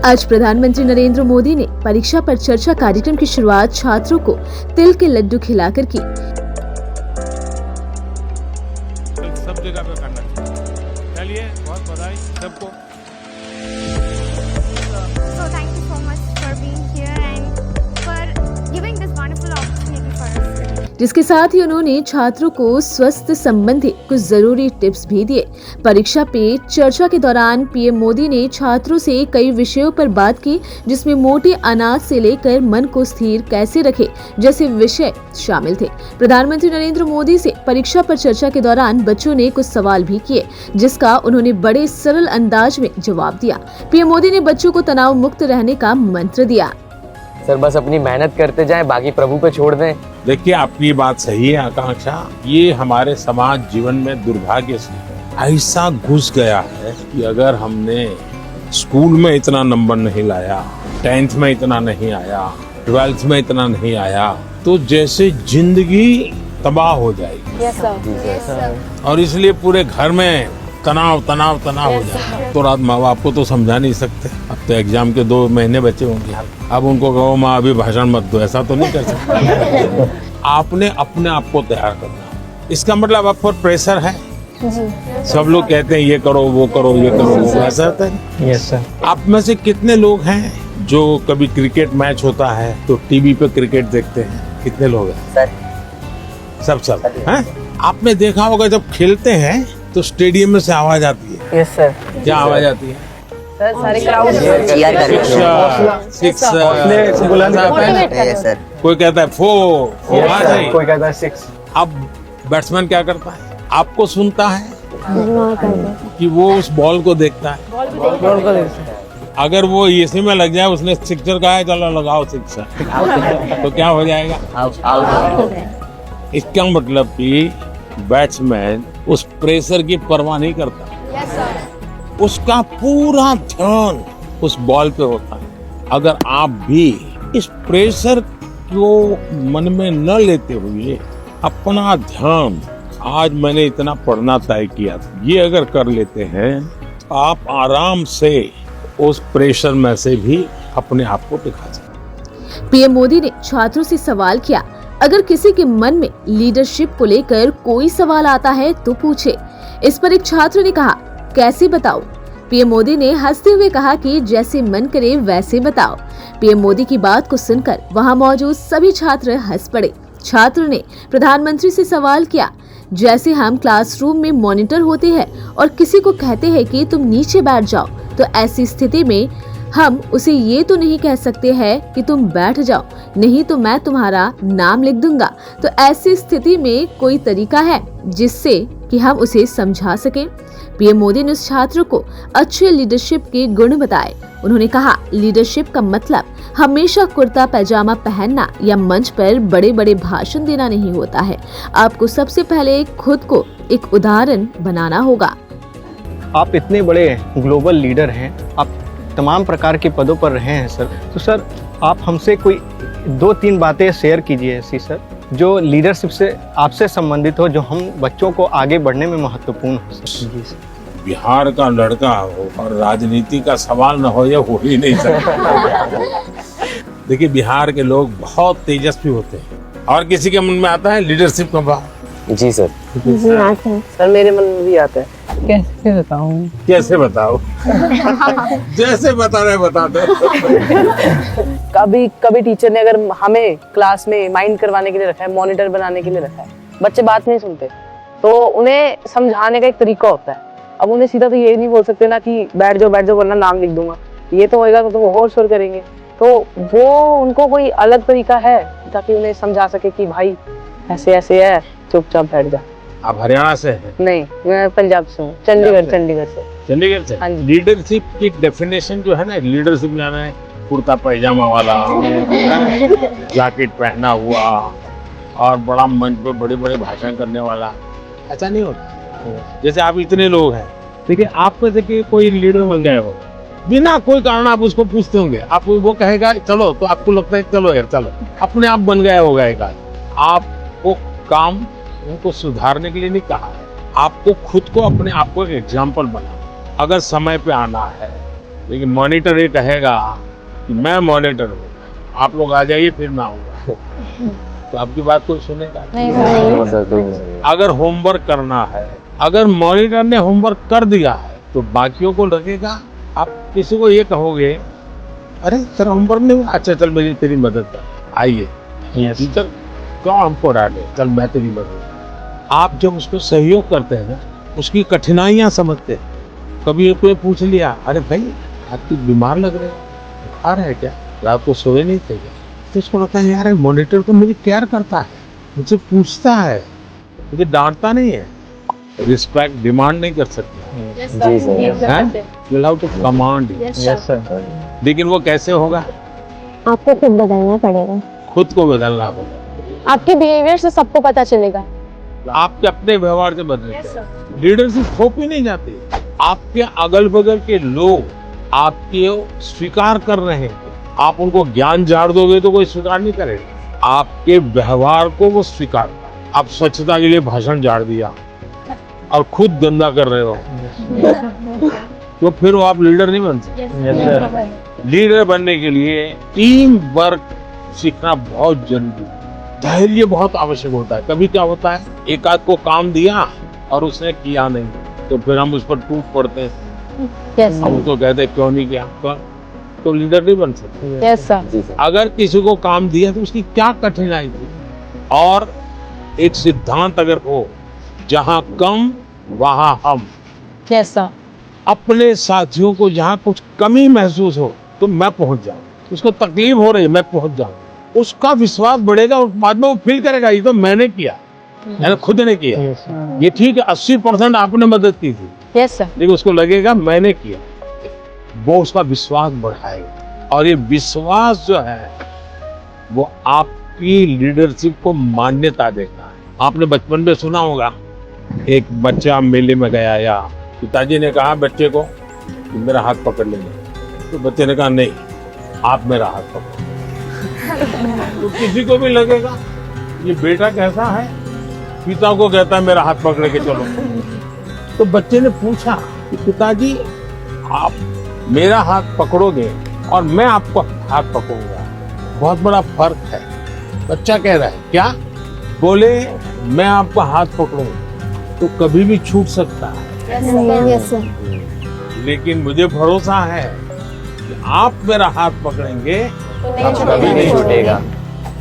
आज प्रधानमंत्री नरेंद्र मोदी ने परीक्षा पर चर्चा कार्यक्रम की शुरुआत छात्रों को तिल के लड्डू खिलाकर की। सब जगह पे करना चाहिए। चलिए, बहुत बधाई सबको। So thank you so much for being here and for giving this wonderful opportunity for us today. जिसके साथ ही उन्होंने छात्रों को स्वास्थ्य संबंधी कुछ जरूरी टिप्स भी दिए। परीक्षा पे चर्चा के दौरान पीएम मोदी ने छात्रों से कई विषयों पर बात की, जिसमें मोटे अनाज से लेकर मन को स्थिर कैसे रखे जैसे विषय शामिल थे। प्रधानमंत्री नरेंद्र मोदी से परीक्षा पर चर्चा के दौरान बच्चों ने कुछ सवाल भी किए, जिसका उन्होंने बड़े सरल अंदाज में जवाब दिया। पीएम मोदी ने बच्चों को तनाव मुक्त रहने का मंत्र दिया। सर बस अपनी मेहनत करते जाएं, बाकी प्रभु पे छोड़ दें। देखिए, आपकी बात सही है आकांक्षा। ये हमारे समाज जीवन में दुर्भाग्य से ऐसा घुस गया है कि अगर हमने स्कूल में इतना नंबर नहीं लाया, 10th में इतना नहीं आया, 12th में इतना नहीं आया, तो जैसे जिंदगी तबाह हो जाएगी। Yes sir. और इसलिए पूरे घर में तनाव हो जाए। तो रात माँ बाप को तो समझा नहीं सकते। अब तो एग्जाम के 2 महीने बचे होंगे, अब उनको कहो माँ अभी भाषण मत दो, ऐसा तो नहीं कर सकते। आपने अपने आप को तैयार करना। इसका मतलब आप पर प्रेशर है। सब लोग कहते हैं ये करो वो करो ये करो, ऐसा होता है। Yes sir. आप में से कितने लोग हैं जो कभी क्रिकेट मैच होता है तो टीवी पे क्रिकेट देखते हैं? कितने लोग हैं? सब हैं? आपने देखा होगा जब खेलते हैं तो स्टेडियम में से आवाज आती है। Yes sir. क्या आवाज आती है? सर सारे क्राउड सिक्स, सर। कोई कहता है 4, कोई कहता है 6। अब बैट्समैन क्या करता है? आपको सुनता है कि वो उस बॉल को देखता है। अगर वो इसी में लग जाए, उसने सिक्सर कहा है चलो लगाओ सिक्सर, तो क्या हो जाएगा? इसका मतलब कि बैट्समैन उस प्रेशर की परवाह नहीं करता। उसका पूरा ध्यान उस बॉल पे होता है। अगर आप भी इस प्रेशर को मन में न लेते हुए अपना ध्यान, आज मैंने इतना पढ़ना तय किया था, ये अगर कर लेते हैं तो आप आराम से उस प्रेशर में से भी अपने आप को दिखा सकते। पीएम मोदी ने छात्रों से सवाल किया, अगर किसी के मन में लीडरशिप को लेकर कोई सवाल आता है तो पूछे। इस पर एक छात्र ने कहा, कैसे बताओ? पीएम मोदी ने हंसते हुए कहा कि जैसे मन करे वैसे बताओ। पीएम मोदी की बात को सुनकर वहां मौजूद सभी छात्र हंस पड़े। छात्र ने प्रधानमंत्री से सवाल किया, जैसे हम क्लासरूम में मॉनिटर होते हैं और किसी को कहते हैं कि तुम नीचे बैठ जाओ, तो ऐसी स्थिति में हम उसे ये तो नहीं कह सकते हैं कि तुम बैठ जाओ, नहीं तो मैं तुम्हारा नाम लिख दूंगा। तो ऐसी स्थिति में कोई तरीका है जिससे कि हम उसे समझा सकें? पीएम मोदी ने उस छात्र को अच्छे लीडरशिप के गुण बताए। उन्होंने कहा, लीडरशिप का मतलब हमेशा कुर्ता पैजामा पहनना या मंच पर बड़े बड़े भाषण देना नहीं होता है। आपको सबसे पहले खुद को एक उदाहरण बनाना होगा। आप इतने बड़े ग्लोबल लीडर हैं, आप तमाम प्रकार के पदों पर रहे हैं सर, तो सर आप हमसे कोई 2-3 बातें शेयर कीजिए ऐसी सर, जो लीडरशिप से आपसे संबंधित हो, जो हम बच्चों को आगे बढ़ने में महत्वपूर्ण हो सर। जी सर। बिहार का लड़का हो और राजनीति का सवाल न हो, ये हो ही नहीं सकता। देखिए, बिहार के लोग बहुत तेजस्वी होते हैं और किसी के मन में आता है लीडरशिप का भाव? जी सर। जी आता है सर, मेरे मन में भी आता है। कैसे बताऊं? जैसे बताना है बता दो। कभी टीचर ने अगर हमें क्लास में माइंड करवाने के लिए रखा है, मॉनिटर बनाने के लिए रखा है, बच्चे बात नहीं सुनते, तो उन्हें समझाने का एक तरीका होता है। अब उन्हें सीधा तो ये नहीं बोल सकते ना कि बैठ जाओ वरना नाम लिख दूंगा, ये तो होएगा तो वो और शोर करेंगे। तो वो उनको कोई अलग तरीका है ताकि उन्हें समझा सके कि भाई ऐसे ऐसे है, चुपचाप बैठ जा। आप हरियाणा से हैं? नहीं, मैं पंजाब से हूँ, चंडीगढ़ से। हाँ जी। लीडरशिप की डेफिनेशन जो है ना, लीडरशिप जाना है कुर्ता पैजामा वाला, जैकेट पहना हुआ और बड़ा मंच पे बड़े बड़े भाषण करने वाला, ऐसा नहीं होता। जैसे आप इतने लोग हैं, देखिए आप में से कोई लीडर बन गए हो, बिना कोई कारण आप उसको पूछते होंगे, आप वो कहेगा चलो, तो आपको लगता है चलो यार चलो, अपने आप बन गया होगा एक आदमी। आपको काम उनको सुधारने के लिए नहीं कहा है, आपको खुद को अपने आप को एक एग्जाम्पल बना। अगर समय पे आना है लेकिन मॉनिटर ये कहेगा कि मैं मॉनिटर हूँ, आप लोग आ जाइए फिर मैं आऊँगा, तो आपकी बात कोई सुनेगा नहीं। अगर होमवर्क करना है, अगर मॉनिटर ने होमवर्क कर दिया है तो बाकियों को लगेगा, आप किसी को ये कहोगे अरे तेरा होमवर्क नहीं हुआ, अच्छा चल मेरी तेरी मदद कर, आइए टीचर क्यों हमको डांटे, चल मैं तेरी मदद। आप जब उसको सहयोग करते हैं ना, उसकी कठिनाइयां समझते हैं। कभी कोई पूछ लिया अरे भाई आप तो बीमार लग रहे हो, बुखार है क्या, रात को सोए नहीं थे क्या, तो उसको लगता है यार मॉनिटर तो मेरी केयर करता है, मुझसे पूछता है, मुझे डांटता नहीं है। रिस्पेक्ट डिमांड नहीं कर सकते, जी sir. You have to command. Yes sir. लेकिन वो कैसे होगा, आपको खुद बदलना पड़ेगा। खुद को बदलना होगा। आपके बिहेवियर से सबको पता चलेगा। आपके अपने व्यवहार से बदलते हैं। लीडरशिप थोप ही नहीं जाती। आपके अगल बगल के लोग आपके स्वीकार कर रहे हैं, आप उनको ज्ञान झाड़ दोगे तो कोई स्वीकार नहीं करेगा, आपके व्यवहार को वो स्वीकार। आप स्वच्छता के लिए भाषण झाड़ दिया और खुद गंदा कर रहे हो तो फिर वो आप लीडर नहीं बन सकते। Yes sir. लीडर बनने के लिए टीम वर्क सीखना बहुत जरूरी है। धैर्य बहुत आवश्यक होता है। कभी क्या होता है, एक आध को काम दिया और उसने किया नहीं, तो फिर हम उस पर टूट पड़ते हैं, यस हम उसको कहते हैं क्यों नहीं किया, तो लीडर नहीं बन सकते। Yes sir. अगर किसी को काम दिया तो उसकी क्या कठिनाई थी, और एक सिद्धांत अगर हो, जहां कम वहां हम। Yes sir. अपने साथियों को जहां कुछ कमी महसूस हो तो मैं पहुंच जाऊं, उसको तकलीफ हो रही है मैं पहुंच जाऊं, उसका विश्वास बढ़ेगा और बाद में वो फील करेगा ये तो मैंने किया, मैंने खुद ने किया। ये ठीक है 80% आपने मदद की थी, यस सर। लेकिन उसको लगेगा मैंने किया, वो उसका विश्वास बढ़ाएगा। और ये विश्वास जो है वो आपकी लीडरशिप को मान्यता देता है। आपने बचपन में सुना होगा, एक बच्चा मेले में गया या पिताजी ने कहा बच्चे को कि मेरा हाथ पकड़ लेंगे, तो बच्चे ने कहा नहीं आप मेरा हाथ पकड़ो। तो किसी को भी लगेगा ये बेटा कैसा है, पिता को कहता है मेरा हाथ पकड़ के चलो। तो बच्चे ने पूछा कि पिताजी आप मेरा हाथ पकड़ोगे और मैं आपको हाथ पकड़ूंगा, बहुत बड़ा फर्क है। बच्चा कह रहा है क्या, बोले मैं आपका हाथ पकड़ूंगा तो कभी भी छूट सकता है, यस सर। लेकिन मुझे भरोसा है कि आप मेरा हाथ पकड़ेंगे कभी नहीं छूटेगा।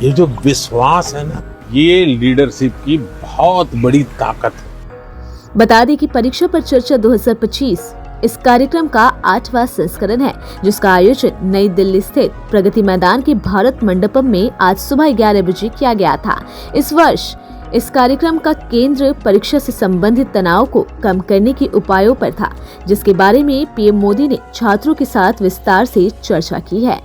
ये जो विश्वास है ना, ये लीडरशिप की बहुत बड़ी ताकत है। बता दें कि परीक्षा पर चर्चा 2025 इस कार्यक्रम का 8वां संस्करण है, जिसका आयोजन नई दिल्ली स्थित प्रगति मैदान के भारत मंडपम में आज सुबह 11 बजे किया गया था। इस वर्ष इस कार्यक्रम का केंद्र परीक्षा से संबंधित तनाव को कम करने के उपायों पर था, जिसके बारे में पीएम मोदी ने छात्रों के साथ विस्तार से चर्चा की है।